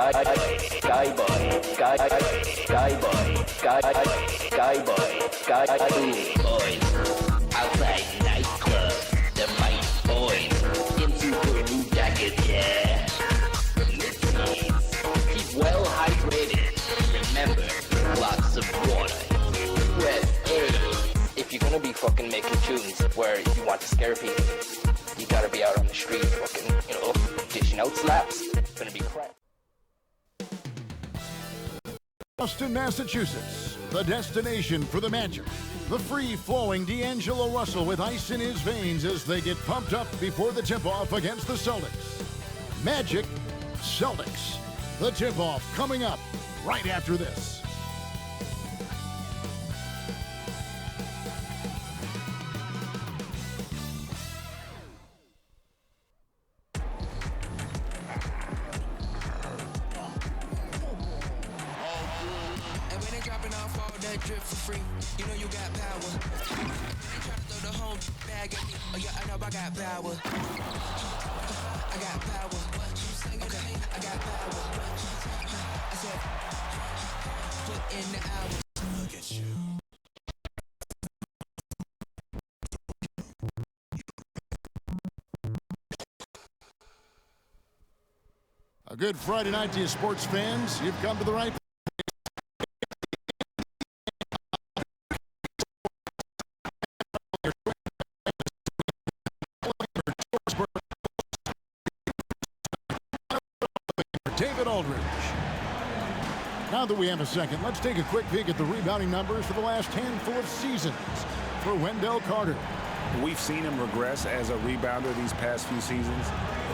Boys, outside nightclub, the mic boys, in super blue jackets, yeah. Keep well hydrated. Remember, lots of water. Rest A. If you're gonna be fucking making tunes where you want to scare people, you gotta be out on the street fucking, dishing out slaps. It's gonna be crap. Boston, Massachusetts, the destination for the Magic. The free-flowing D'Angelo Russell with ice in his veins as they get pumped up before the tip-off against the Celtics. Magic, Celtics. The tip-off coming up right after this. Drip for free, you know you got power. Try to throw the whole bag at me. Oh yeah, I know I got power. I got power. Okay, I got power. I said, put in the hours. Look at you. A good Friday night to you sports fans. You've come to the right place. David Aldridge. Now that we have a second, let's take a quick peek at the rebounding numbers for the last handful of seasons for Wendell Carter. We've seen him regress as a rebounder these past few seasons.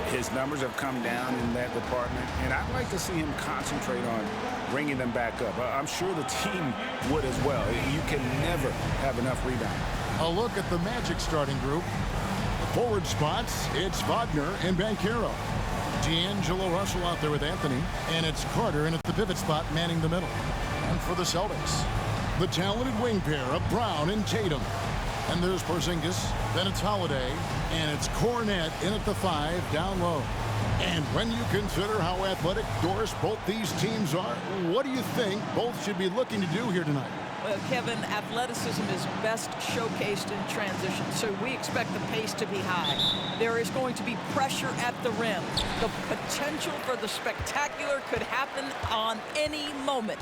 His numbers have come down in that department, and I'd like to see him concentrate on bringing them back up. I'm sure the team would as well. You can never have enough rebounding. A look at the Magic starting group. Forward spots, it's Wagner and Banchero. D'Angelo Russell out there with Anthony, and it's Carter in at the pivot spot manning the middle. And for the Celtics, the talented wing pair of Brown and Tatum. And there's Porzingis, then it's Holiday, and it's Cornet in at the 5 down low. And when you consider how athletic, Doris, both these teams are, what do you think both should be looking to do here tonight? Well, Kevin, athleticism is best showcased in transition, so we expect the pace to be high. There is going to be pressure at the rim. The potential for the spectacular could happen on any moment.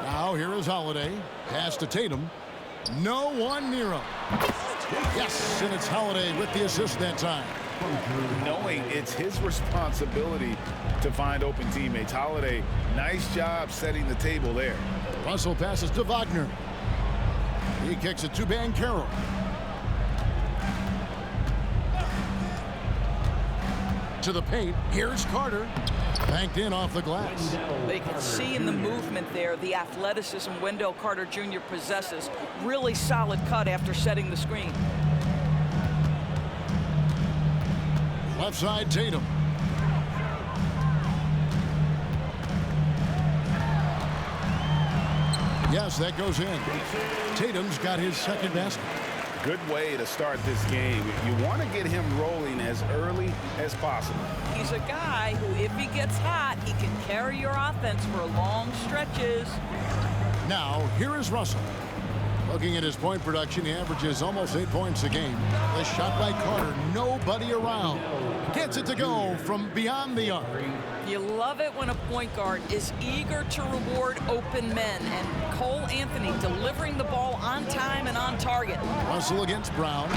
Now here is Holiday. Pass to Tatum. No one near him. Yes, and it's Holiday with the assist that time. Knowing it's his responsibility to find open teammates. Holiday, nice job setting the table there. Russell passes to Wagner. He kicks it to Banchero. To the paint. Here's Carter. Banked in off the glass. They can see in the movement there the athleticism Wendell Carter Jr. possesses. Really solid cut after setting the screen. Left side, Tatum. Yes, that goes in. Tatum's got his second basket. Good way to start this game. You want to get him rolling as early as possible. He's a guy who, if he gets hot, he can carry your offense for long stretches. Now, here is Russell. Looking at his point production, he averages almost 8 points a game. The shot by Carter, nobody around. Gets it to go from beyond the arc. You love it when a point guard is eager to reward open men, and Cole Anthony delivering the ball on time and on target. Russell against Brown.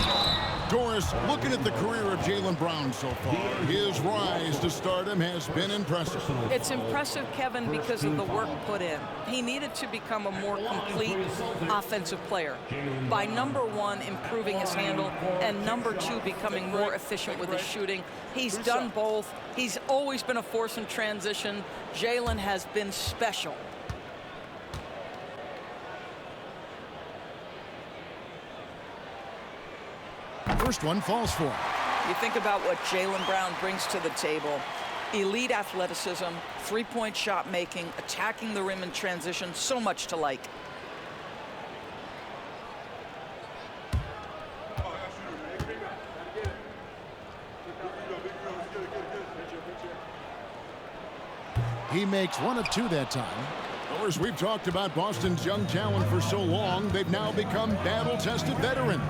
Doris, looking at the career of Jaylen Brown so far, his rise to stardom has been impressive. It's impressive, Kevin, because of the work put in. He needed to become a more complete offensive player. By number one, improving his handle, and number two, becoming more efficient with his shooting. He's done both. He's always been a force in transition. Jaylen has been special. First one falls for him. You think about what Jaylen Brown brings to the table. Elite athleticism, three-point shot making, attacking the rim in transition, so much to like. He makes one of two that time. Of course, we've talked about Boston's young talent for so long. They've now become battle-tested veterans.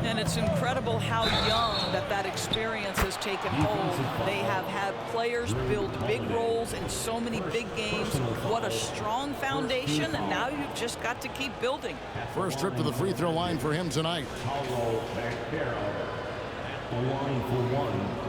And it's incredible how young that experience has taken hold. They have had players build big roles in so many big games. What a strong foundation, and now you've just got to keep building. First trip to the free throw line for him tonight. Line for one.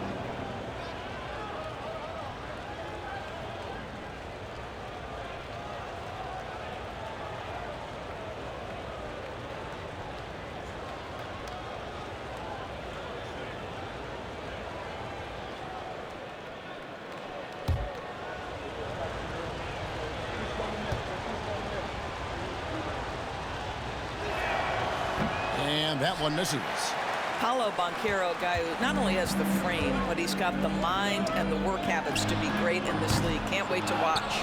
And that one misses. Paolo Banchero, a guy who not only has the frame, but he's got the mind and the work habits to be great in this league. Can't wait to watch.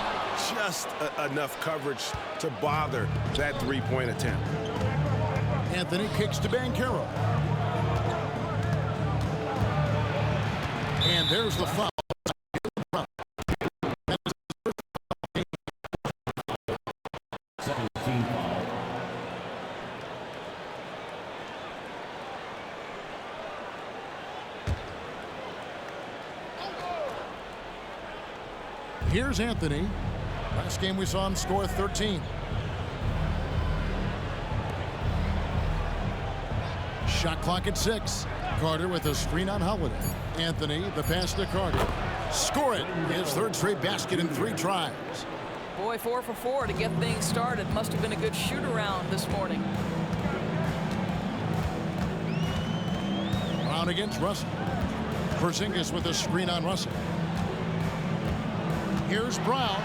Just enough coverage to bother that three-point attempt. Anthony kicks to Banchero. And there's the foul. Here's Anthony. Last game we saw him score 13. Shot clock at 6. Carter with a screen on Holiday. Anthony, the pass to Carter. Score it. His third straight basket in 3 tries. Boy, 4 for 4 to get things started. Must have been a good shoot-around this morning. Brown against Russell. Porzingis with a screen on Russell. Here's Brown.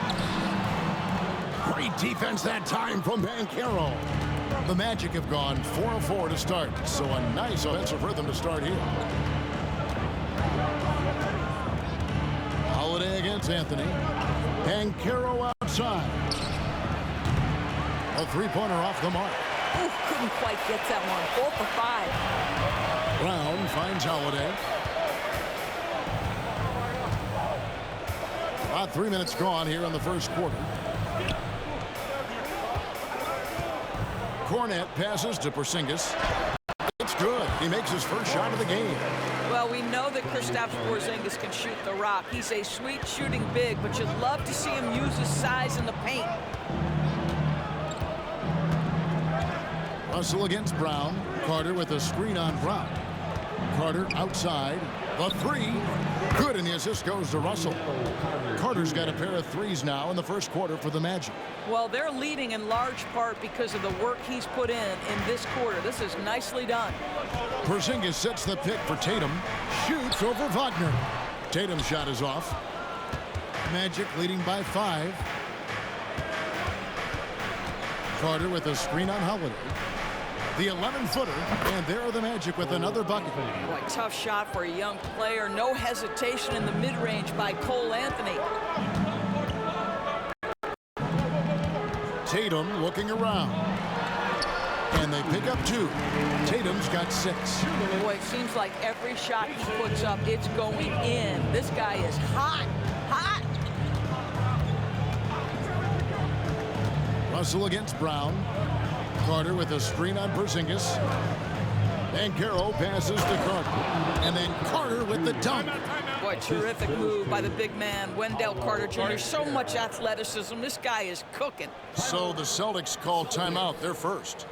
Great defense that time from Banchero. The Magic have gone 4 of 4 to start, so a nice offensive rhythm to start here. Holiday against Anthony. Banchero outside. A three-pointer off the mark. Ooh, couldn't quite get that one. 4 for 5. Brown finds Holiday. About 3 minutes gone here in the first quarter. Cornet passes to Porzingis. It's good. He makes his first shot of the game. Well, we know that Kristaps Porzingis can shoot the rock. He's a sweet shooting big, but you'd love to see him use his size in the paint. Russell against Brown. Carter with a screen on Brown. Carter outside. The three. Good, and the assist goes to Russell. Carter's got a pair of threes now in the first quarter for the Magic. Well, they're leading in large part because of the work he's put in this quarter. This is nicely done. Porzingis sets the pick for Tatum. Shoots over Wagner. Tatum's shot is off. Magic leading by 5. Carter with a screen on Holiday. The 11-footer, and there are the Magic with another bucket. Boy, tough shot for a young player. No hesitation in the mid-range by Cole Anthony. Tatum looking around. And they pick up 2. Tatum's got 6. Boy, it seems like every shot he puts up, it's going in. This guy is hot, hot. Russell against Brown. Carter with a screen on Porzingis. Banchero passes to Carter. And then Carter with the dunk. Boy, terrific move by the big man, Wendell Carter Jr. So much athleticism. This guy is cooking. So the Celtics call timeout. They're first.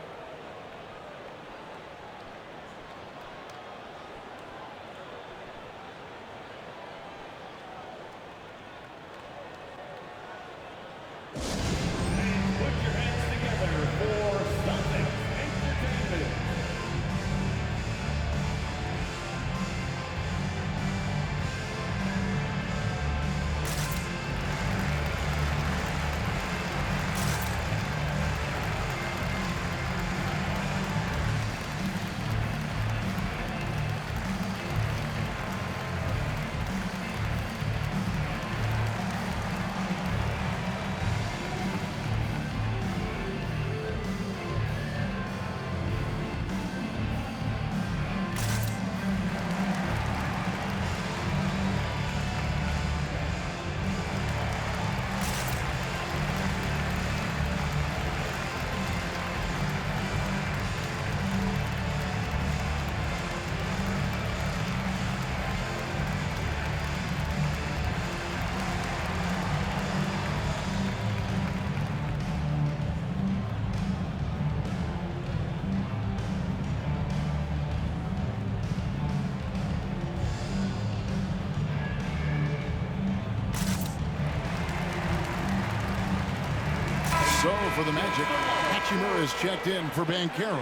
So for the Magic, Hachimura is checked in for Banchero.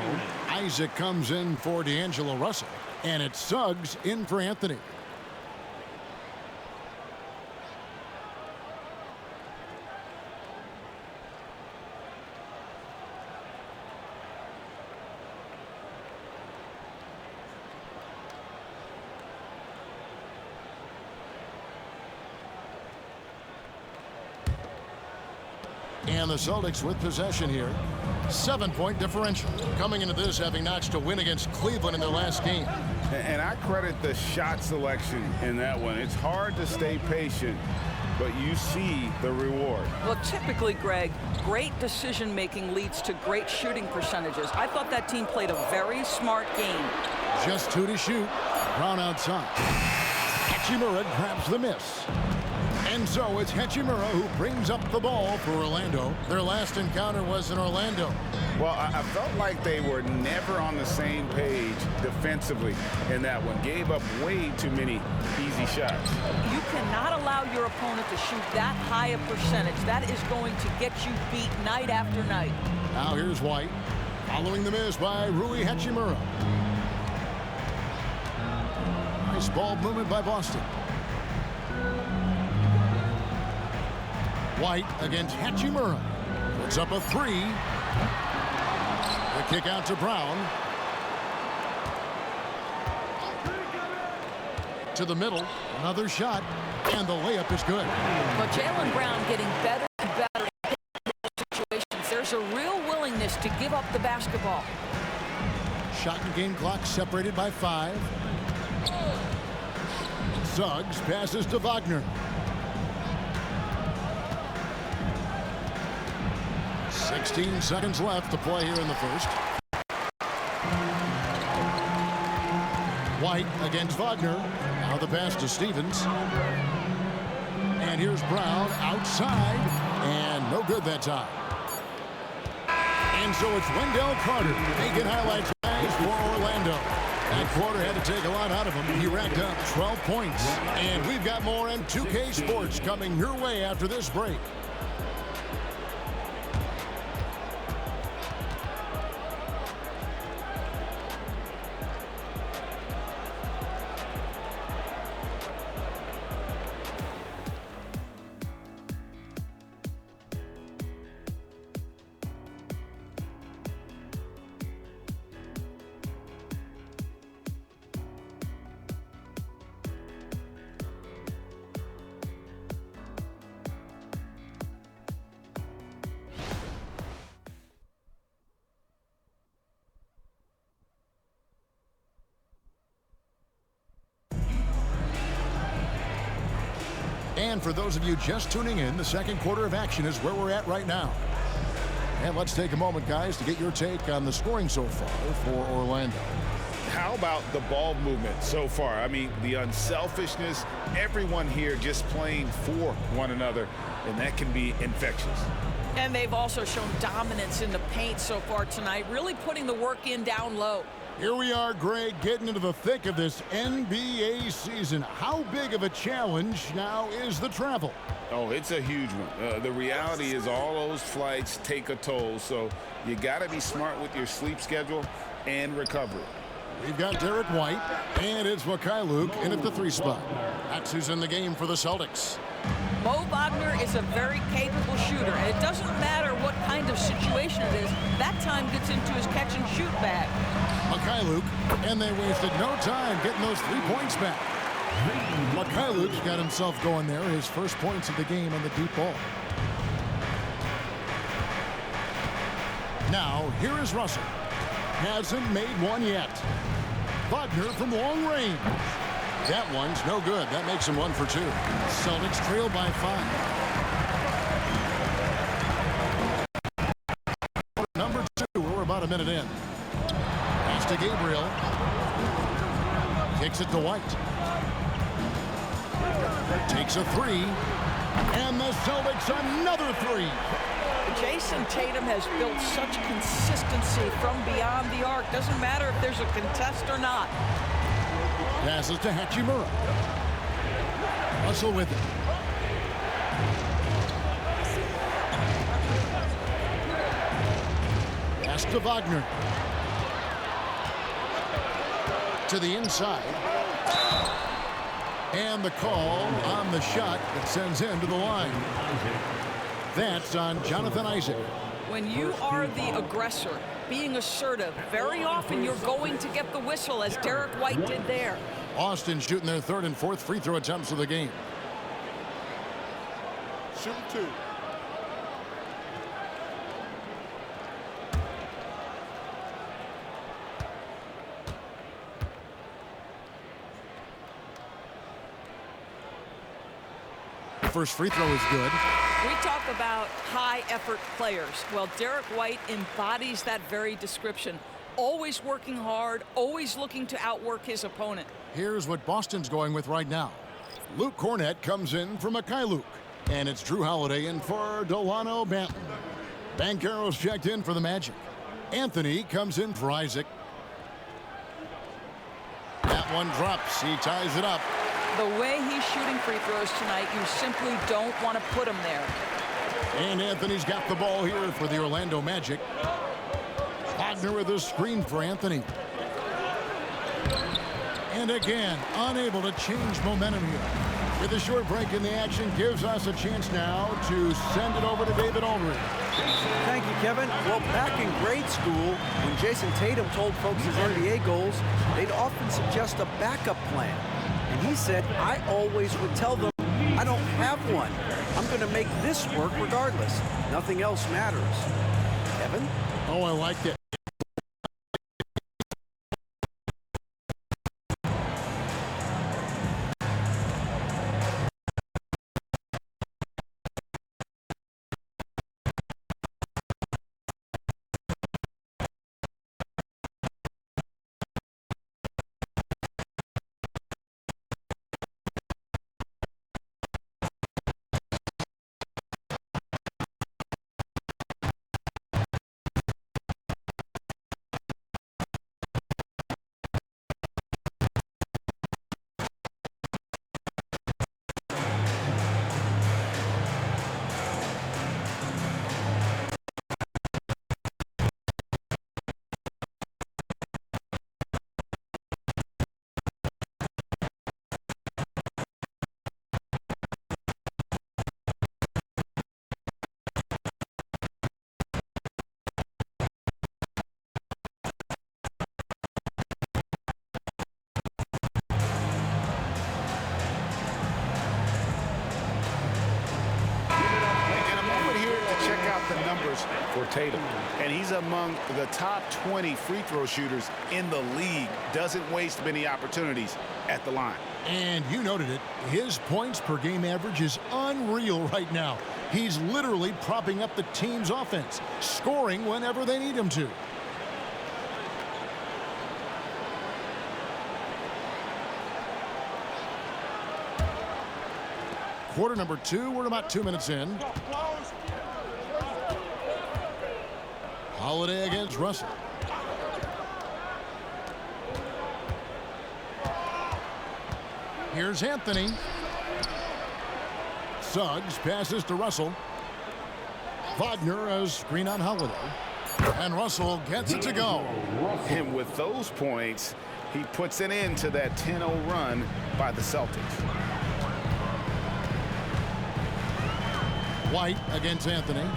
Isaac comes in for D'Angelo Russell. And it's Suggs in for Anthony. And the Celtics with possession here. 7-point differential. Coming into this having notched a win against Cleveland in their last game. And I credit the shot selection in that one. It's hard to stay patient, but you see the reward. Well, typically, Greg, great decision-making leads to great shooting percentages. I thought that team played a very smart game. Just 2 to shoot. Brown outside. Hachimura grabs the miss. And so it's Hachimura who brings up the ball for Orlando. Their last encounter was in Orlando. Well, I felt like they were never on the same page defensively in that one. Gave up way too many easy shots. You cannot allow your opponent to shoot that high a percentage. That is going to get you beat night after night. Now here's White. Following the miss by Rui Hachimura. Nice ball movement by Boston. White against Hachimura. Puts up a 3. The kick out to Brown. To the middle. Another shot. And the layup is good. But Jaylen Brown getting better and better in situations. There's a real willingness to give up the basketball. Shot and game clock separated by 5. Suggs passes to Wagner. 16 seconds left to play here in the first. White against Wagner. Now the pass to Stevens. And here's Brown outside. And no good that time. And so it's Wendell Carter making highlights for Orlando. That quarter had to take a lot out of him. He racked up 12 points. And we've got more M2K Sports coming your way after this break. And for those of you just tuning in, the second quarter of action is where we're at right now. And let's take a moment, guys, to get your take on the scoring so far for Orlando. How about the ball movement so far? I mean, the unselfishness, everyone here just playing for one another, and that can be infectious. And they've also shown dominance in the paint so far tonight, really putting the work in down low. Here we are, Greg, getting into the thick of this NBA season. How big of a challenge now is the travel? Oh, it's a huge one. The reality is all those flights take a toll, so you got to be smart with your sleep schedule and recovery. We've got Derek White, and it's Luke in at the 3 spot. That's who's in the game for the Celtics. Mo Wagner is a very capable shooter, and it doesn't matter what kind of situation it is. That time gets into his catch-and-shoot bag. Luke, and they wasted no time getting those 3 points back. Luke's got himself going there, his first points of the game on the deep ball. Now, here is Russell. Hasn't made one yet. Wagner from long range. That one's no good. That makes him 1 for 2. Celtics trail by 5. Number 2, we're about a minute in. Pass to Gabriel. Kicks it to White. Takes a 3. And the Celtics another 3. Jason Tatum has built such consistency from beyond the arc. Doesn't matter if there's a contest or not. Passes to Hachimura. Russell with it. Pass to Wagner. To the inside. And the call on the shot that sends him to the line. That's on Jonathan Isaac. When you are the aggressor, being assertive, very often you're going to get the whistle, as Derek White did there. Austin shooting their third and fourth free throw attempts of the game. Shoot 2. First free throw is good. We talk about high-effort players. Well, Derek White embodies that very description. Always working hard, always looking to outwork his opponent. Here's what Boston's going with right now. Luke Cornett comes in for Mikhailuk. And it's Drew Holiday in for Delano Banton. Banchero's checked in for the Magic. Anthony comes in for Isaac. That one drops. He ties it up. The way he's shooting free throws tonight, you simply don't want to put him there. And Anthony's got the ball here for the Orlando Magic. Wagner with a screen for Anthony. And again, unable to change momentum here. With a short break in the action, gives us a chance now to send it over to David Aldridge. Thank you, Kevin. Well, back in grade school, when Jason Tatum told folks his NBA goals, they'd often suggest a backup plan. And he said, I always would tell them, I don't have one. I'm going to make this work regardless. Nothing else matters. Kevin? Oh, I liked it. The numbers for Tatum, and he's among the top 20 free throw shooters in the league. Doesn't waste many opportunities at the line. And you noted it, his points per game average is unreal right now. He's literally propping up the team's offense, scoring whenever they need him to. Quarter number 2, we're about 2 minutes in. Holiday against Russell. Here's Anthony. Suggs passes to Russell. Wagner a screen on Holiday. And Russell gets it to go. And with those points, he puts an end to that 10-0 run by the Celtics. White against Anthony.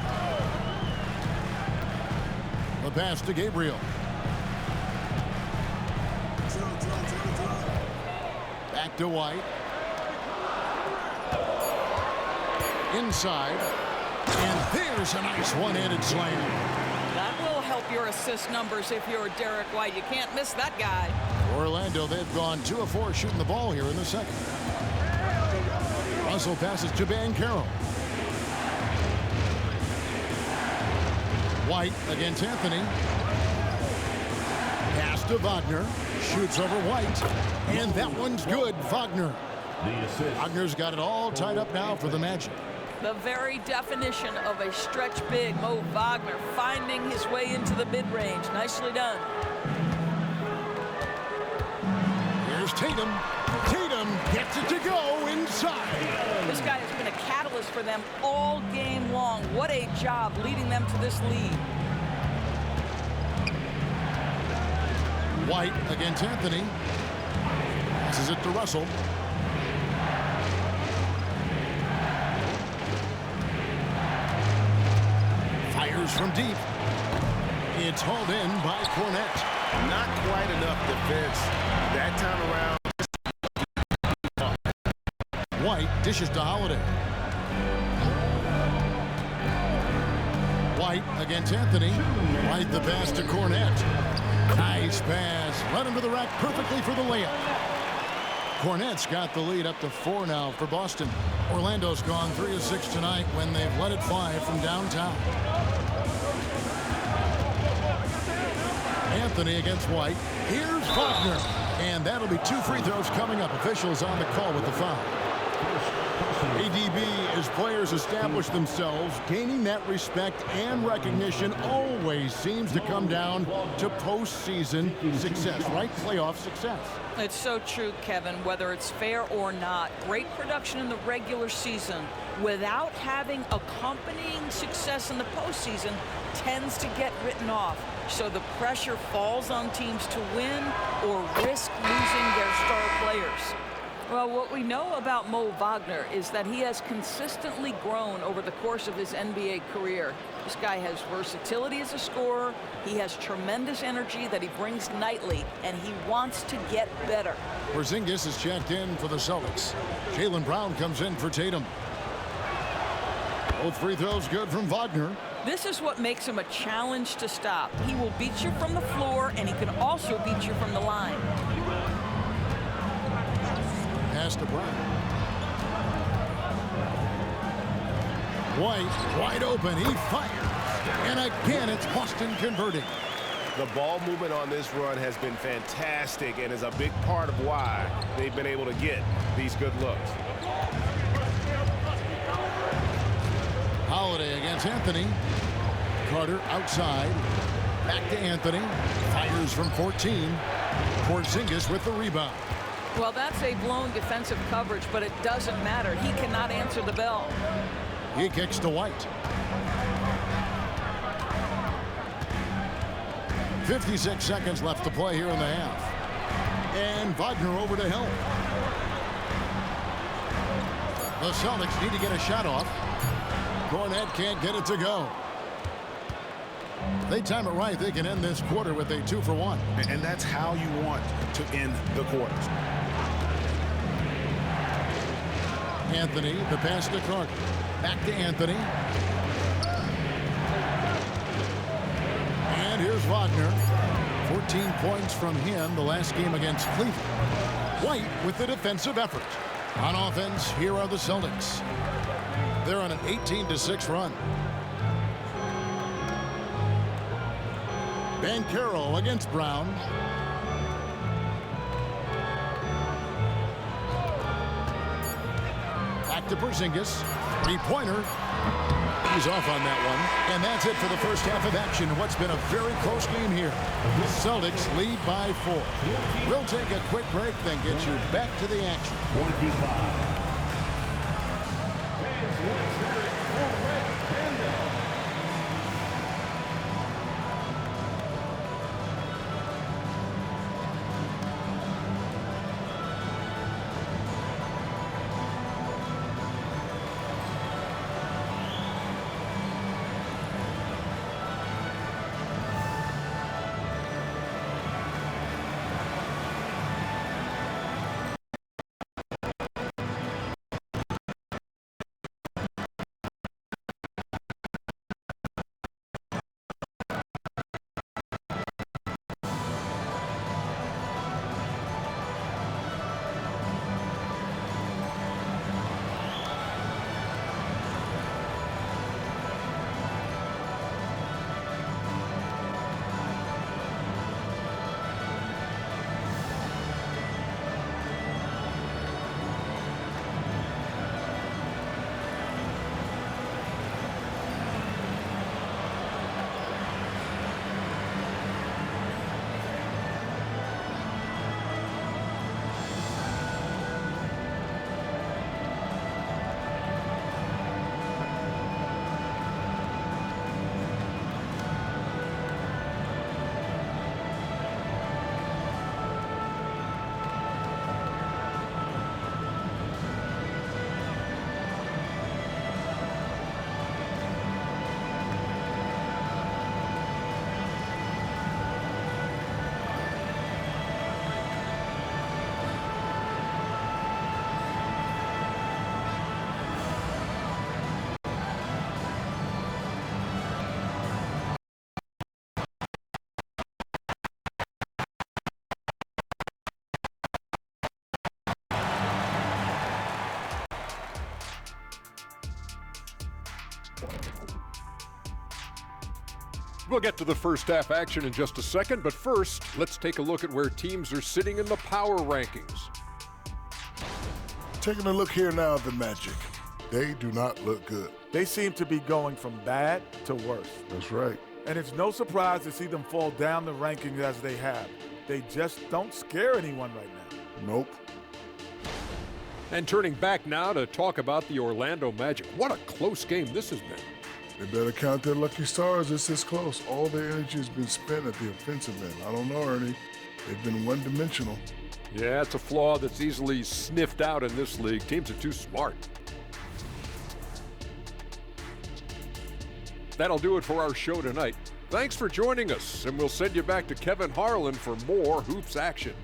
The pass to Gabriel. Back to White. Inside. And there's a nice one-handed slam. That will help your assist numbers if you're Derek White. You can't miss that guy. Orlando, they've gone 2 of 4 shooting the ball here in the second. Russell passes to Banchero. White against Anthony. Pass to Wagner. Shoots over White. And that one's good. Wagner. Wagner's got it all tied up now for the Magic. The very definition of a stretch big, Mo Wagner, finding his way into the mid-range. Nicely done. Here's Tatum. Tatum gets it to go inside. This guy has been a catalyst for them all game long. What a job leading them to this lead. White against Anthony. Passes it to Russell. Fires from deep. It's hauled in by Cornette. Not quite enough defense that time around. White dishes to Holiday. White against Anthony. White the pass to Cornette. Nice pass. Led him to the rack perfectly for the layup. Cornette's got the lead up to 4 now for Boston. Orlando's gone 3 of 6 tonight when they've led it 5 from downtown. Anthony against White. Here's Wagner. And that'll be 2 free throws coming up. Officials on the call with the foul. ADB, as players establish themselves, gaining that respect and recognition always seems to come down to postseason success, right? Playoff success. It's so true, Kevin, whether it's fair or not. Great production in the regular season without having accompanying success in the postseason tends to get written off. So the pressure falls on teams to win or risk losing their star players. Well, what we know about Mo Wagner is that he has consistently grown over the course of his NBA career. This guy has versatility as a scorer. He has tremendous energy that he brings nightly, and he wants to get better. Porzingis is checked in for the Celtics. Jaylen Brown comes in for Tatum. Both free throws good from Wagner. This is what makes him a challenge to stop. He will beat you from the floor, and he can also beat you from the line. Pass to Brown. White wide open. He fires. And again, it's Boston converting. The ball movement on this run has been fantastic and is a big part of why they've been able to get these good looks. Holiday against Anthony. Carter outside. Back to Anthony. Fires from 14. Porzingis with the rebound. Well, that's a blown defensive coverage, but it doesn't matter. He cannot answer the bell. He kicks to White. 56 seconds left to play here in the half. And Wagner over to help. The Celtics need to get a shot off. Cornette can't get it to go. They time it right. They can end this quarter with a 2-for-1. And that's how you want to end the quarters. Anthony, the pass to Carter. Back to Anthony. And here's Wagner. 14 points from him the last game against Cleveland. White with the defensive effort. On offense, here are the Celtics. They're on an 18-6 run. Banchero against Brown. Back to Porzingis. Three-pointer. He's off on that one. And that's it for the first half of action. What's been a very close game here. The Celtics lead by 4. We'll take a quick break, then get you back to the action. 25. We'll get to the first half action in just a second, but first, let's take a look at where teams are sitting in the power rankings. Taking a look here now at the Magic. They do not look good. They seem to be going from bad to worse. That's right. And it's no surprise to see them fall down the rankings as they have. They just don't scare anyone right now. Nope. And turning back now to talk about the Orlando Magic. What a close game this has been. They better count their lucky stars. It's this close. All their energy has been spent at the offensive end. I don't know, Ernie. They've been one-dimensional. Yeah, it's a flaw that's easily sniffed out in this league. Teams are too smart. That'll do it for our show tonight. Thanks for joining us, and we'll send you back to Kevin Harlan for more hoops action.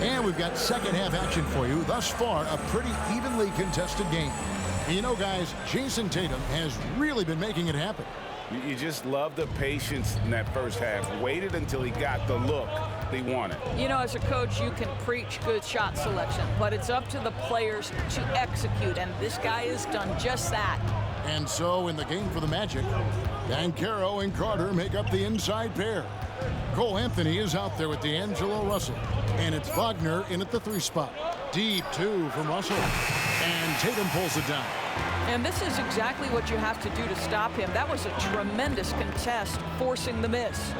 And we've got second half action for you. Thus far, a pretty evenly contested game. And you know, guys, Jason Tatum has really been making it happen. You just love the patience in that first half. Waited until he got the look he wanted. You know, as a coach, you can preach good shot selection, but it's up to the players to execute, and this guy has done just that. And so in the game for the Magic, Banchero and Carter make up the inside pair. Cole Anthony is out there with D'Angelo Russell, and it's Wagner in at the 3 spot. Deep 2 from Russell, and Tatum pulls it down. And this is exactly what you have to do to stop him. That was a tremendous contest, forcing the miss.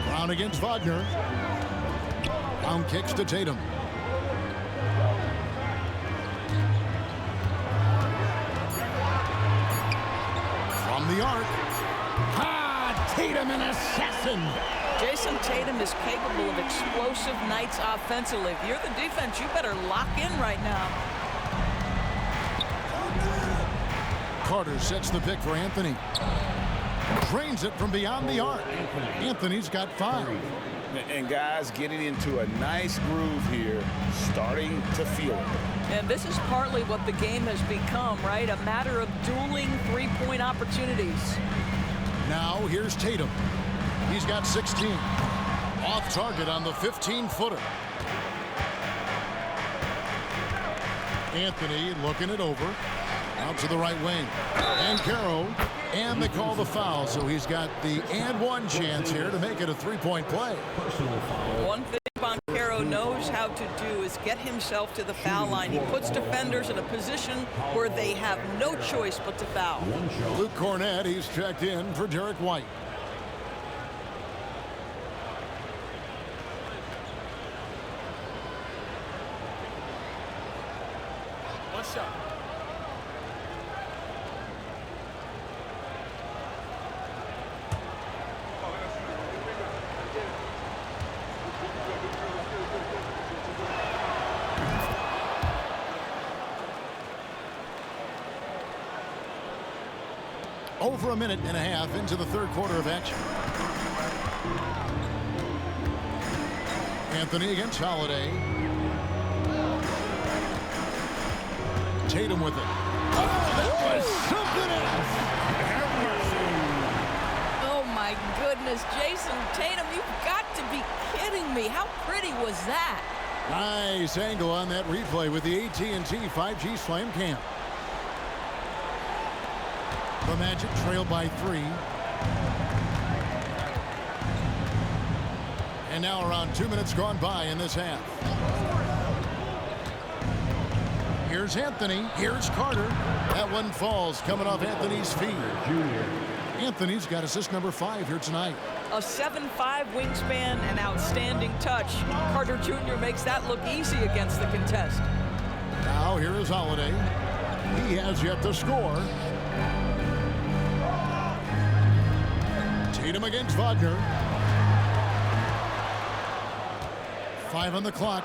Brown against Wagner. Brown kicks to Tatum. From the arc. Tatum, an assassin. Jason Tatum is capable of explosive nights offensively. If you're the defense, you better lock in right now. Carter sets the pick for Anthony. Drains it from beyond the arc. Anthony's got 5. And guys getting into a nice groove here, starting to feel it. And this is partly what the game has become, right? A matter of dueling three-point opportunities. Now here's Tatum. He's got 16. Off target on the 15-footer. Anthony looking it over. Out to the right wing. Banchero. And they call the foul, so he's got the and one chance here to make it a 3-point play. One thing Banchero knows how to do is get himself to the foul line. He puts defenders in a position where they have no choice but to foul. Luke Cornett, he's checked in for Derek White. One shot. Over a minute and a half into the third quarter of action. Anthony against Holiday. Tatum with it. Oh, that was something else. Oh, my goodness. Jason Tatum, you've got to be kidding me. How pretty was that? Nice angle on that replay with the AT&T 5G Slam Cam. The Magic trail by 3. And now around 2 minutes gone by in this half. Here's Anthony. Here's Carter. That one falls coming off Anthony's feet. Anthony's got assist number 5 here tonight. A 7'5" wingspan and outstanding touch. Carter Jr. makes that look easy against the contest. Now here is Holiday. He has yet to score. Tatum against Wagner. 5 on the clock.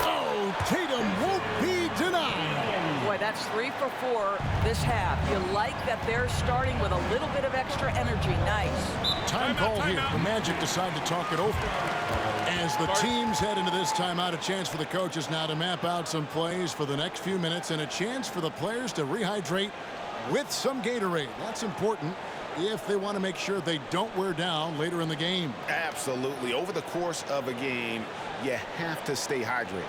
Oh, Tatum won't be denied. Boy, That's 3 for 4 this half. You like that they're starting with a little bit of extra energy. Nice. Time call here. The Magic decide to talk it over. As the teams head into this timeout, a chance for the coaches now to map out some plays for the next few minutes and a chance for the players to rehydrate with some Gatorade. That's important if they want to make sure they don't wear down later in the game. Absolutely. Over the course of a game, you have to stay hydrated.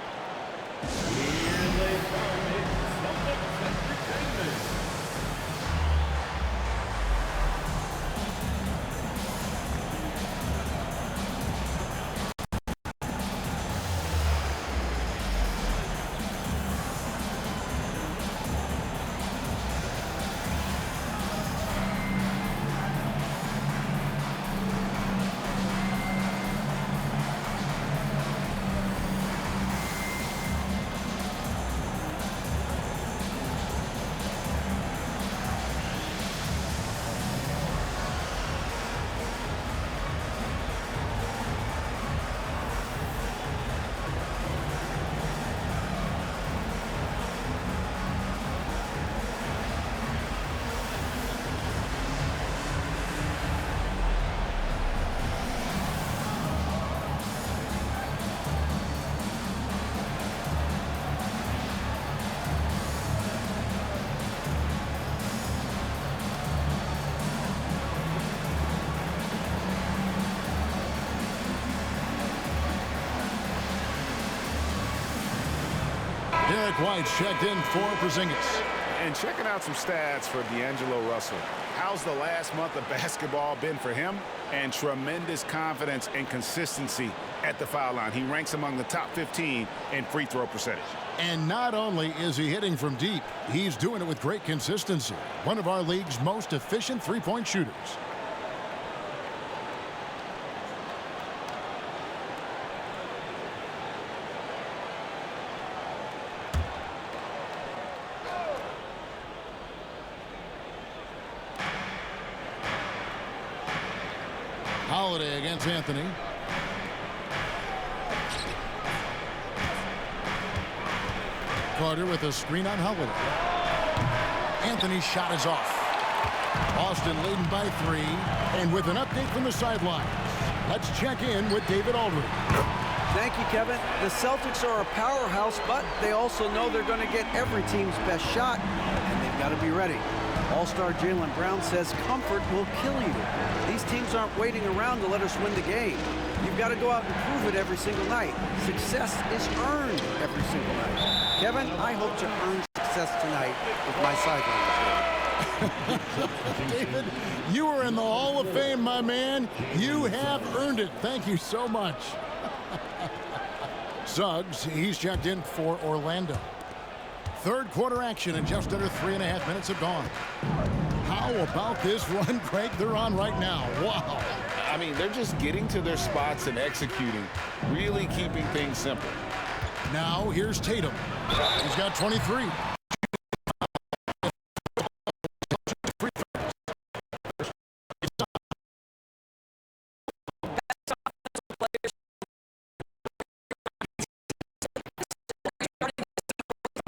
Derek White's checked in for Porzingis. And checking out some stats for D'Angelo Russell. How's the last month of basketball been for him? And tremendous confidence and consistency at the foul line. He ranks among the top 15 in free throw percentage. And not only is he hitting from deep, he's doing it with great consistency. One of our league's most efficient three-point shooters. Holiday against Anthony. Carter with a screen on Holiday. Anthony's shot is off. Boston leading by 3. And with an update from the sidelines, let's check in with David Aldridge. Thank you, Kevin. The Celtics are a powerhouse, but they also know they're going to get every team's best shot, and they've got to be ready. All-star Jaylen Brown says comfort will kill you. These teams aren't waiting around to let us win the game. You've got to go out and prove it every single night. Success is earned every single night. Kevin, I hope to earn success tonight with my sideline. David, you are in the Hall of Fame, my man. You have earned it. Thank you so much. Suggs, he's checked in for Orlando. Third quarter action and just under 3.5 minutes have gone. How about this run, Craig, they're on right now? Wow. I mean, they're just getting to their spots and executing, really keeping things simple. Now here's Tatum. He's got 23.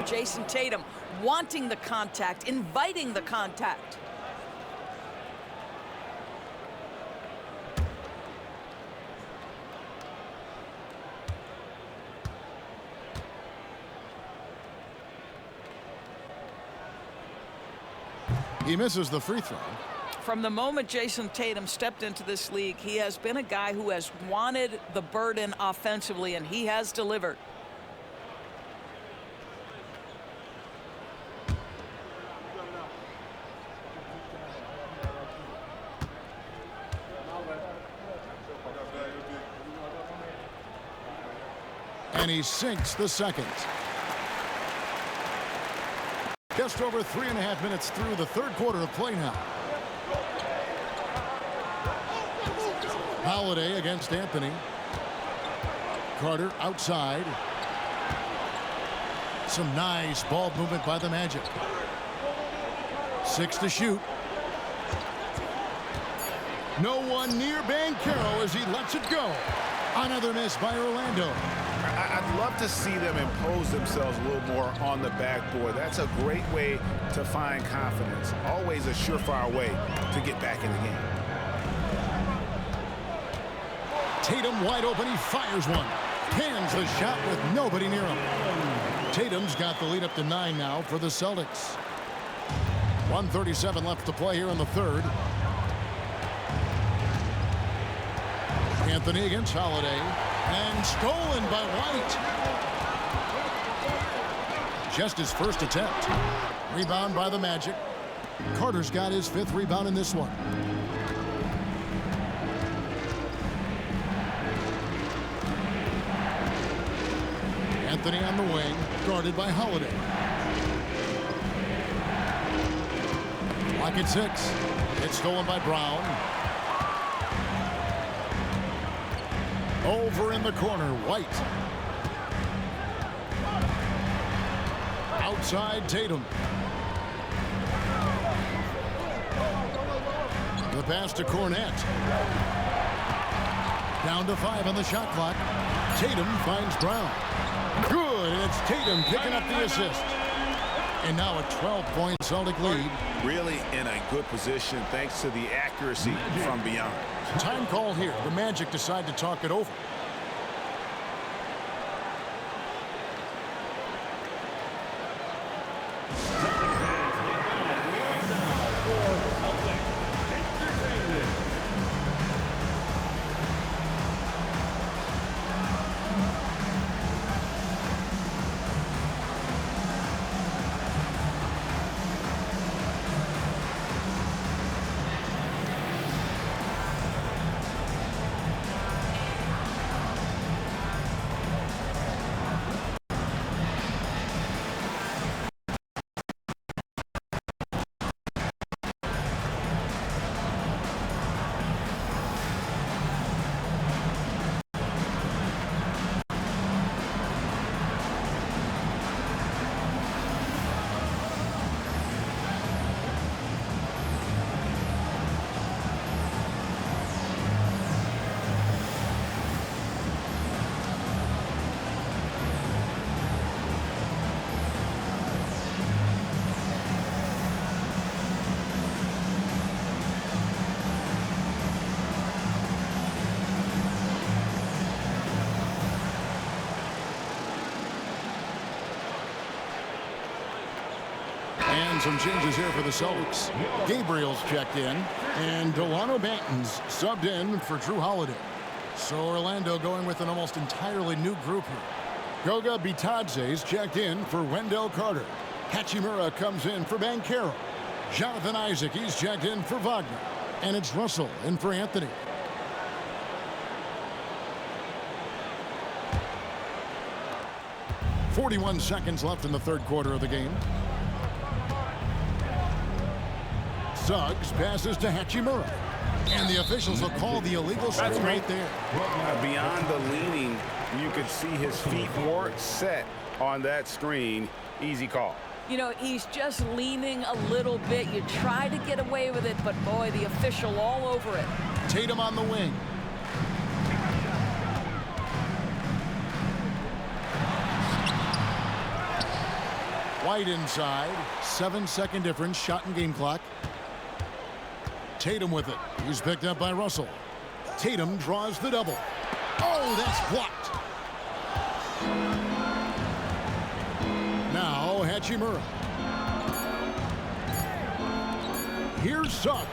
Jason Tatum wanting the contact, inviting the contact. He misses the free throw. From the moment Jason Tatum stepped into this league, he has been a guy who has wanted the burden offensively, and he has delivered. And he sinks the second. Just over 3.5 minutes through the third quarter of play now. Holiday against Anthony. Carter outside. Some nice ball movement by the Magic. 6 to shoot. No one near Banchero as he lets it go. Another miss by Orlando. I'd love to see them impose themselves a little more on the backboard. That's a great way to find confidence. Always a surefire way to get back in the game. Tatum wide open. He fires one. Cans the shot with nobody near him. Tatum's got the lead up to 9 now for the Celtics. 1:37 left to play here in the third. Anthony against Holiday. And stolen by White. Just his first attempt. Rebound by the Magic. Carter's got his 5th rebound in this one. Anthony on the wing, guarded by Holiday. Lock at 6. It's stolen by Brown. Over in the corner, White. Outside, Tatum. The pass to Cornette. Down to 5 on the shot clock. Tatum finds Brown. Good, and it's Tatum picking up the assist. And now a 12-point Celtic lead. Really in a good position thanks to the accuracy from beyond. Time called here. The Magic decide to talk it over. And some changes here for the Celtics. Gabriel's checked in, and Delano Banton's subbed in for Drew Holiday. So Orlando going with an almost entirely new group here. Goga Bitadze's checked in for Wendell Carter. Hachimura comes in for Banchero. Jonathan Isaac, he's checked in for Wagner. And it's Russell in for Anthony. .41 seconds left in the third quarter of the game. Suggs passes to Hachimura. And the officials will call the illegal screen right there. Beyond the leaning, you could see his feet weren't set on that screen. Easy call. You know, he's just leaning a little bit. You try to get away with it, but boy, the official all over it. Tatum on the wing. White inside. 7-second difference. Shot and game clock. Tatum with it. He's picked up by Russell. Tatum draws the double. Oh, that's blocked. Now Hachimura. Here's Suggs.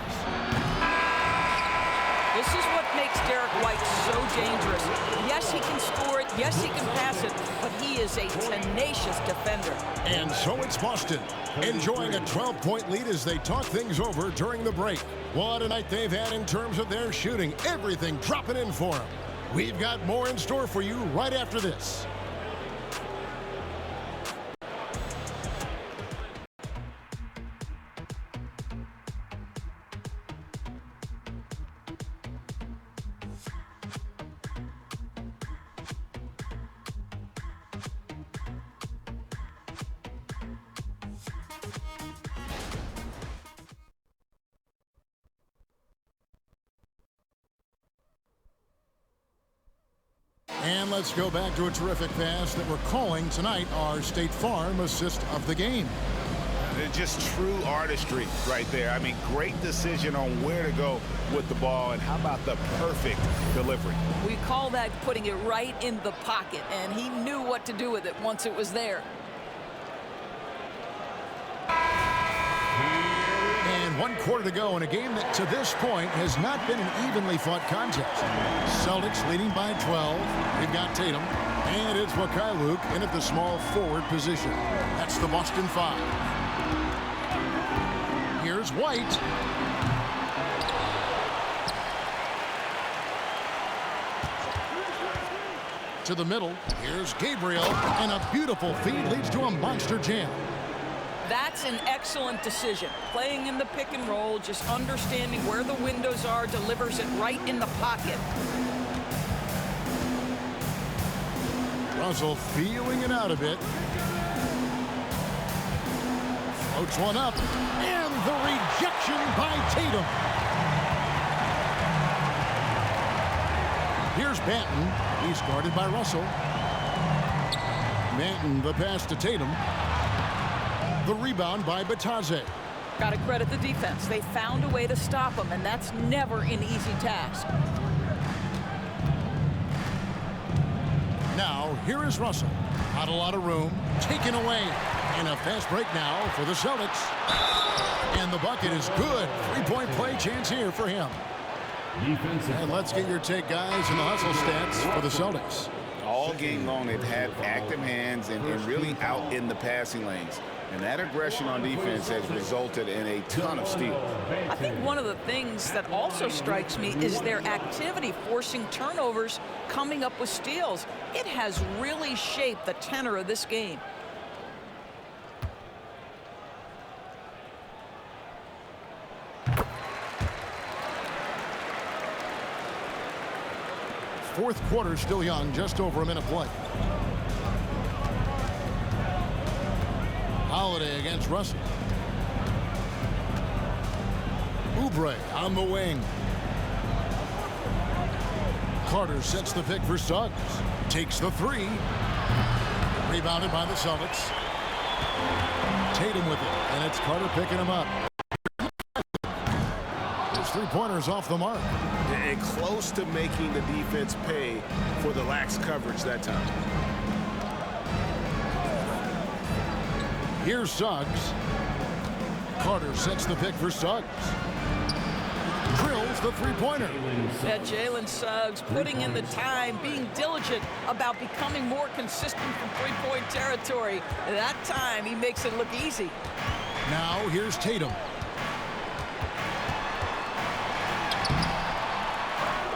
This is what makes Derek White so dangerous. Yes, he can score it. Yes, he can pass it. But he is a tenacious defender. And so it's Boston, enjoying a 12-point lead as they talk things over during the break. What a night they've had in terms of their shooting. Everything dropping in for them. We've got more in store for you right after this. And let's go back to a terrific pass that we're calling tonight our State Farm assist of the game. Just true artistry right there. I mean, great decision on where to go with the ball, and how about the perfect delivery? We call that putting it right in the pocket, and he knew what to do with it once it was there. And 1 quarter to go in a game that to this point has not been an evenly fought contest. Celtics leading by 12. We've got Tatum, and it's Luke in at the small forward position. That's the Boston 5. Here's White. To the middle. Here's Gabriel. And a beautiful feed leads to a monster jam. That's an excellent decision. Playing in the pick and roll, just understanding where the windows are, delivers it right in the pocket. Russell feeling it out a bit. Floats one up. And the rejection by Tatum. Here's Banton. He's guarded by Russell. Banton, the pass to Tatum. The rebound by Batadze. Got to credit the defense. They found a way to stop him, and that's never an easy task. Now, here is Russell. Not a lot of room. Taken away. And a fast break now for the Celtics. And the bucket is good. 3-point play chance here for him. And let's get your take, guys, in the hustle stats for the Celtics. All game long, they've had active hands and really out in the passing lanes. And that aggression on defense has resulted in a ton of steals. I think one of the things that also strikes me is their activity forcing turnovers, coming up with steals. It has really shaped the tenor of this game. Fourth quarter still young, just over a minute play. Holiday against Russell. Oubre on the wing. Carter sets the pick for Suggs. Takes the three. Rebounded by the Celtics. Tatum with it, and it's Carter picking him up. His three-pointers off the mark. And close to making the defense pay for the lax coverage that time. Here's Suggs. Carter sets the pick for Suggs. Drills the three-pointer. Yeah, Jalen Suggs putting in the time, being diligent about becoming more consistent from three-point territory. And that time, he makes it look easy. Now, here's Tatum.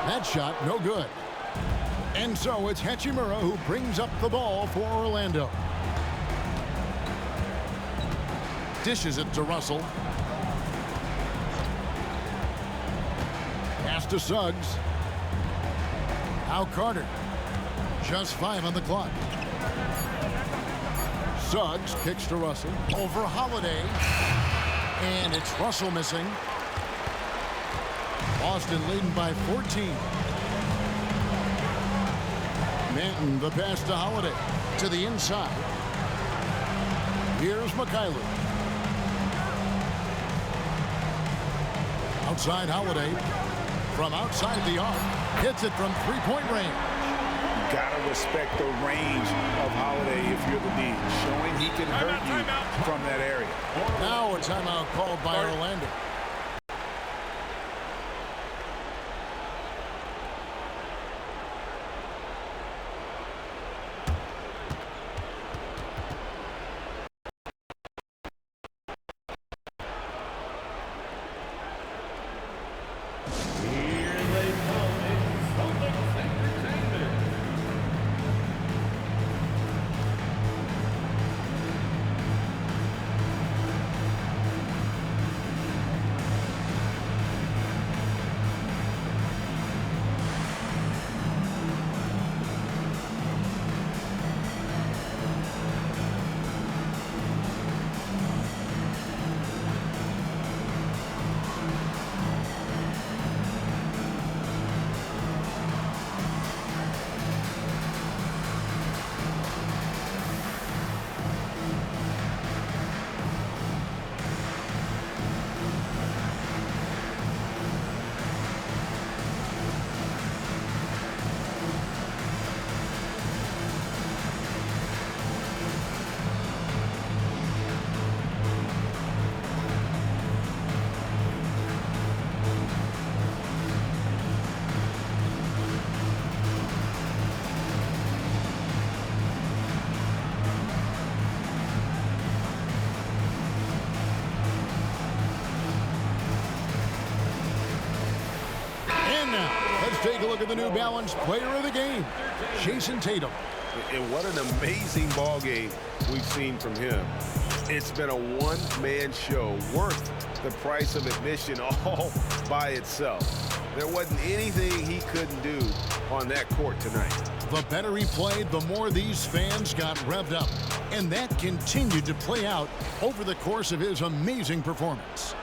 That shot, no good. And so it's Hachimura who brings up the ball for Orlando. Dishes it to Russell. Pass to Suggs. Now Carter. Just 5 on the clock. Suggs kicks to Russell. Over Holiday. And it's Russell missing. Boston leading by 14. Manton, the pass to Holiday. To the inside. Here's Mikhailuk. Outside Holiday. From outside the arc. Hits it from three-point range. You gotta respect the range of Holiday if you're the D. Showing he can hurt you from that area. Now a timeout called by Orlando. And now, let's take a look at the New Balance player of the game, Jason Tatum. And what an amazing ball game we've seen from him. It's been a one-man show worth the price of admission all by itself. There wasn't anything he couldn't do on that court tonight. The better he played, the more these fans got revved up. And that continued to play out over the course of his amazing performance.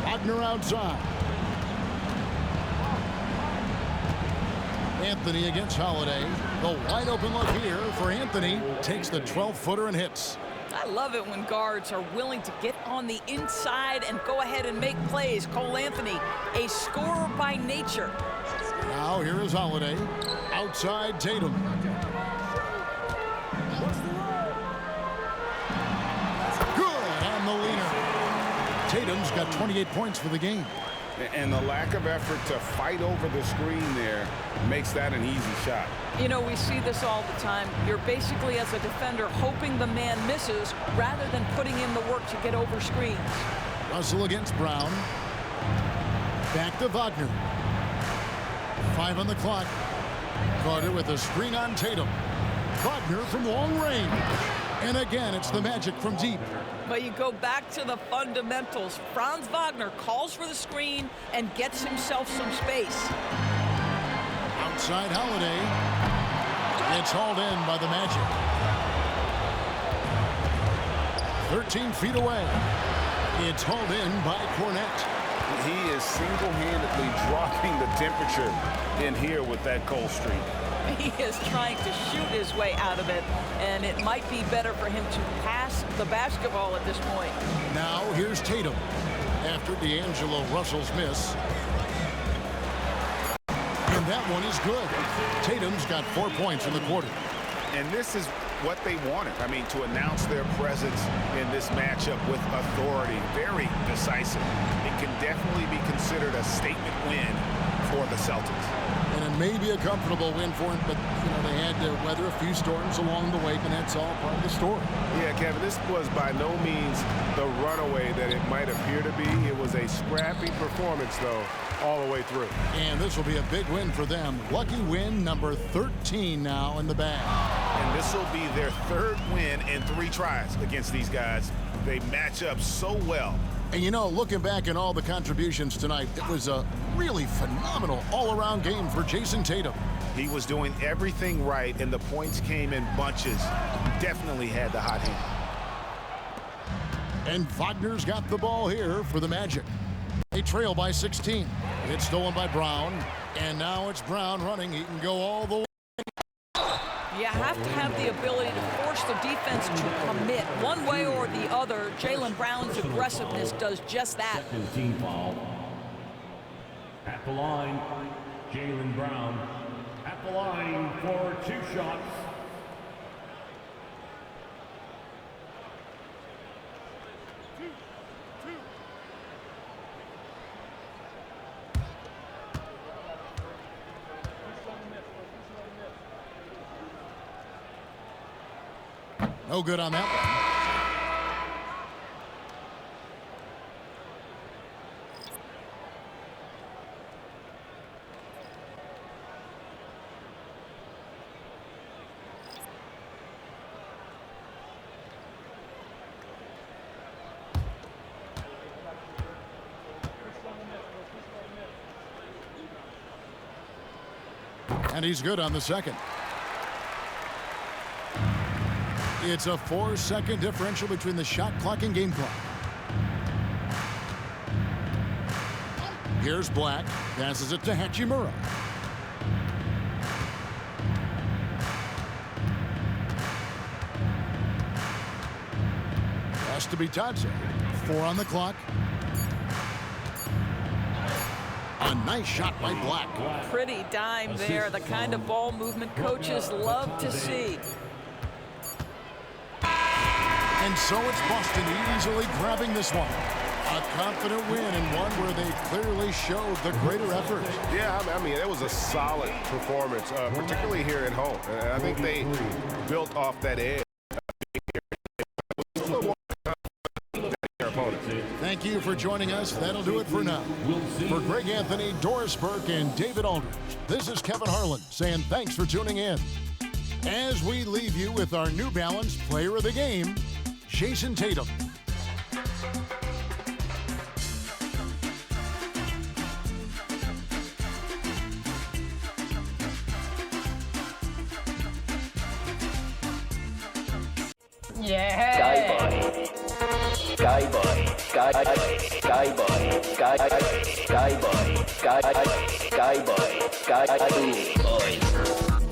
Wagner outside. Anthony against Holiday. The wide open look here for Anthony. Takes the 12-footer and hits. I love it when guards are willing to get on the inside and go ahead and make plays. Cole Anthony, a scorer by nature. Now here is Holiday. Outside Tatum. Good on the leaner. Tatum's got 28 points for the game. And the lack of effort to fight over the screen there makes that an easy shot. You know, we see this all the time. You're basically, as a defender, hoping the man misses rather than putting in the work to get over screens. Russell against Brown. Back to Wagner. 5 on the clock. Carter with a screen on Tatum. Wagner from long range. And again, it's the Magic from deep. But you go back to the fundamentals. Franz Wagner calls for the screen and gets himself some space. Outside Holiday. It's hauled in by the Magic. 13 feet away. It's hauled in by Cornette. He is single-handedly dropping the temperature in here with that cold streak. He is trying to shoot his way out of it, and it might be better for him to pass the basketball at this point. Now here's Tatum after D'Angelo Russell's miss. And that one is good. Tatum's got 4 points in the quarter. And this is what they wanted. I mean, to announce their presence in this matchup with authority. Very decisive. It can definitely be considered a statement win for the Celtics. And it may be a comfortable win for him, but they had to weather a few storms along the way, and that's all part of the story. Yeah, Kevin, this was by no means the runaway that it might appear to be. It was a scrappy performance, though, all the way through. And this will be a big win for them. Lucky win number 13 now in the bag. And this will be their third win in 3 tries against these guys. They match up so well. And looking back at all the contributions tonight, it was a really phenomenal all-around game for Jason Tatum. He was doing everything right, and the points came in bunches. Definitely had the hot hand. And Wagner's got the ball here for the Magic. They trail by 16. It's stolen by Brown, and now it's Brown running. He can go all the way. You have to have the ability to force the defense to commit one way or the other. Jaylen Brown's aggressiveness does just that. Second team foul. At the line, Jaylen Brown. At the line for 2 shots. No good on that one. And he's good on the second. It's a 4-second differential between the shot clock and game clock. Here's Black. Passes it to Hachimura. Has to be Tadze. 4 on the clock. A nice shot by Black. Pretty dime there, the kind of ball movement coaches love to see. And so it's Boston easily grabbing this one. A confident win and one where they clearly showed the greater effort. Yeah, I mean, it was a solid performance, particularly here at home. And I think they built off that edge. Thank you for joining us. That'll do it for now. For Greg Anthony, Doris Burke, and David Aldridge, this is Kevin Harlan saying thanks for tuning in. As we leave you with our New Balance Player of the Game, Jason Tatum. Yeah. Sky boy, sky boy, sky boy, sky boy, sky boy, sky boy, sky boys.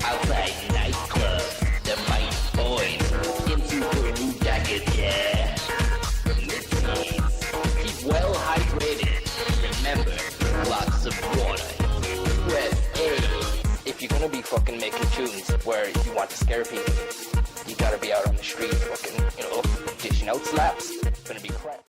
Outside nightclub, the mic boys. In super blue jackets, yeah. Mid-teens, keep well hydrated. Remember, lots of water. Well, hey, if you're gonna be fucking making tunes where you want to scare people, you gotta be out on the street fucking, dishing out slaps. It's gonna be crap.